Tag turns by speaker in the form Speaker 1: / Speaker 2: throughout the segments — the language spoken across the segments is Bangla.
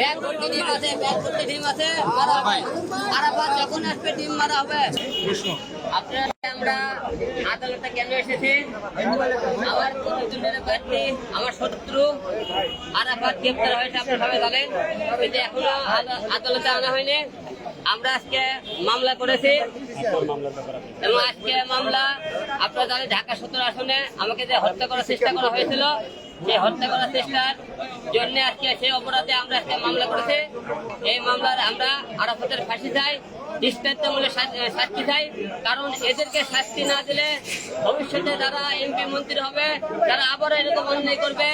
Speaker 1: ব্যাগ ভর্তি ডিম আছে, ব্যাগ ভর্তি ডিম আছে, মারা হবে। আরাফাত যখন আসবে ডিম মারা হবে। আপনারা আমরা আদালতে কেন এসেছি? আমার প্রতিদ্বন্দ্বী প্রার্থী, আমার শত্রু আরাফাত গ্রেপ্তার হয়েছে, আপনারা সবাই জানেন, কিন্তু এখনো আদালতে আনা হয়নি। আমরা আজকে মামলা করেছি এবং আজকে মামলা আপনারা জানেন ঢাকা 17 আসনে আমাকে যে হত্যা করার চেষ্টা করা হয়েছিল, সেই হত্যা করার চেষ্টার জন্য আজকে সেই অপরাধে আমরা আজকে মামলা করেছি। এই মামলার আমরা আরাফাতের ফাঁসি চাই, দৃষ্টান্তমূলক শাস্তি চাই, কারণ এদেরকে শাস্তি না দিলে ভবিষ্যতে যারা এমপি মন্ত্রী হবে, যারা আবার এরকম অন্যায় করবে,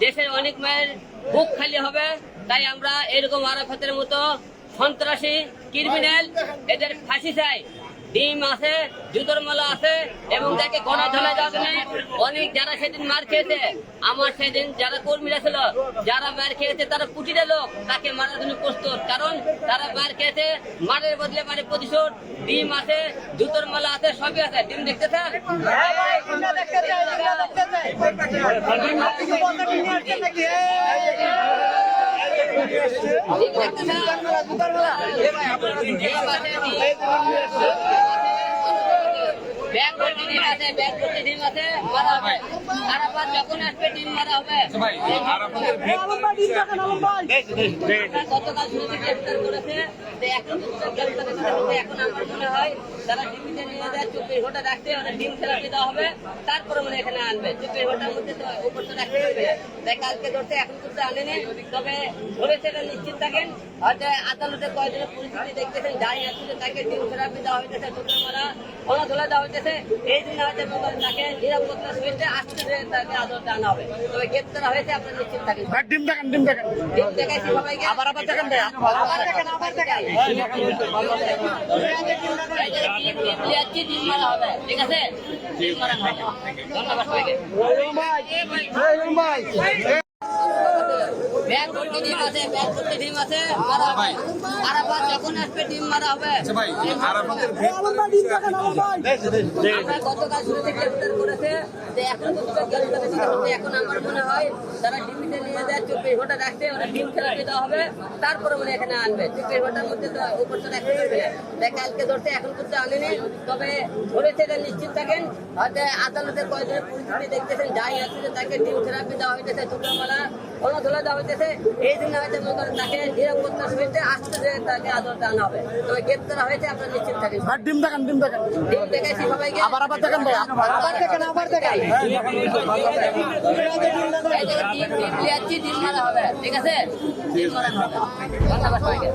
Speaker 1: দেশের অনেক মায়ের বুক খালি হবে। তাই আমরা এরকম আরাফাতের মতো সন্ত্রাসী ক্রিমিনাল এদের ফাঁসি চাই। ডিম আছে, জুতোর মালা আছে এবং তাকে গণা ধরা যাবে না। অনেক যারা সেদিন মার খেয়েছে, আমার সেদিন যারা কর্মীরা ছিল, যারা মার খেয়েছে তারা কুটিরে লোক, তাকে মারার জন্য প্রস্তুত, কারণ তারা মার খেয়েছে, মারের বদলে মারে প্রতিশোধ। ডিম আছে, জুতোর মালা আছে, সবই আছে। ডিম দেখতে স্যার ব্যাগ ভর্তি ডিম আছে, ব্যাগ ভর্তি ডিম আছে, মারা হবে। আরাফাত যখন আসবে ডিম মারা হবে। গতকাল শুরুতে গ্রেফতার করেছে, এখন আমার মনে হয় তারা ডিমিতে নিয়ে যায়, 24 ঘন্টা রাখতে, ওরা ডিম থেরাপি দেওয়া হবে, তারপরে মনে এখানে আনবে। 24 ঘন্টার মধ্যে তো উপর তো রাখতে হবে। তাই কালকে ধরতে এখন কিন্তু আনেনি, তবে ধরেছে এটা নিশ্চিত থাকেন। হয়তো আদালতে কয়েকদিনের পরিস্থিতি দেখতেছেন, যাই আসলে তাকে ডিম থেরাপি দেওয়া হইতেছে, ছোটো মারা ওনা ধোলা দেওয়া হইতেছে। এই জন্য হয়তো তাকে নিরাপত্তা সহিত আসতে তাকে আদালতে আনা হবে। তবে গ্রেপ্তার হয়েছে, আপনার নিশ্চিত থাকেন। ডিম দেখান, ডিম দেখান, ডিম দেখাইছি সবাইকে। আবার দেখেন ভাই, আবার দেখেন, আবার দেখেন। ডিম মারা হবে, ঠিক আছে? ডিম মারা হবে। ধন্যবাদ সবাইকে। ব্যাগ ভর্তি ডিম আছে, ব্যাগ ভর্তি ডিম আছে, মারা হবে। আরাফাত যখন আসবে ডিম মারা হবে। আমরা গতকাল শুরুতে গ্রেফতার করেছে, এখন এখন আমার মনে হয় তারা ডিমিতে নিয়ে যায়, 24 ঘন্টা রাখতে, ওরা ডিম থেরাপি দেওয়া হবে, তারপরে মনে এখানে আনবে। 24 ঘন্টার মধ্যে তো উপর তো রাখতে পারবে না। তাই কালকে ধরতে এখন করতে আনেনি, তবে ধরেছে এটা নিশ্চিত থাকেন। হয়তো আদালতের কয়েকদিনের পরিস্থিতি দেখতেছেন, যাই আসছে তাকে ডিম থেরাপি দেওয়া হইতেছে, ছোটো মালা কোনো ধুলা দেওয়া হইতেছে। এই জন্য হয়তো তাকে নিরাপত্তা সহিত আসতে তাকে আদালতে আনা হবে। তবে গ্রেপ্তার হয়েছে, আপনার নিশ্চিত থাকেন। ডিম দেখান, ডিম দেখান, ডিম দেখাইছি সবাইকে। আবার দেখেন ভাই, আবার দেখেন, আবার দেখেন। ডিম মারা হবে, ঠিক আছে? ডিম মারা হবে। ধন্যবাদ সবাইকে।